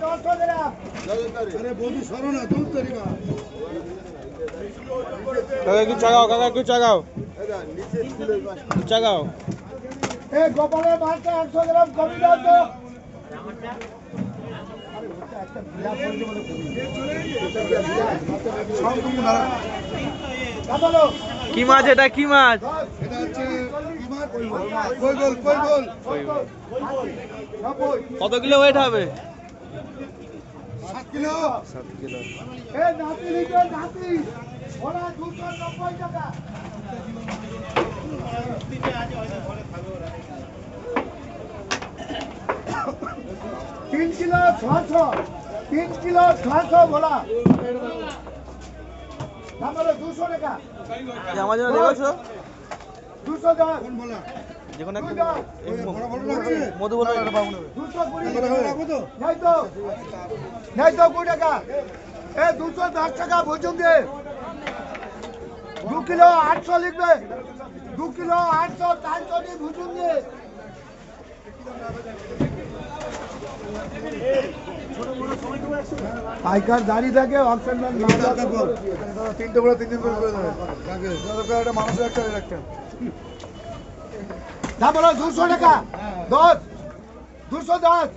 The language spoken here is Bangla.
अरे बोली सरो ना दूध तरीका কাকা একটু চাগাও, কাকা একটু চাগাও, চাগাও। এই গোপালের মাছটা 100 গ্রাম কমে দাও তো। কি মাছ এটা, কি মাছ? এটা হচ্ছে কই গোল কই গোল কত কিলো ওয়েট হবে? 7 কিলো 7 কিলো। এই নাতি লিখে নাতি ওরা 290 টাকা। 3 কিলো 600, 3 কিলো 600 ভোলা। তারপরে 200 টাকা। আমার জন্য দেখেছো 200 দাও। কোন বলা যেখানে তুই দাও। বড় বড় লাগছে মধু বলে একটা পাবো নেবে। 220 রাখো তো নাই তো 2 টাকা। এ 210 টাকা বুঝুন দে। 2 কিলো 800 লিখবে। 2 কিলো 800 300 দিয়ে বুঝুন দে। পাইকার দাঁড়িয়ে থাকে অপশন ম্যান তিনটে বড় তিন দিন করে দেবে একটা মানুষের একটা রাখতেন না বলো 200 টাকা 10 210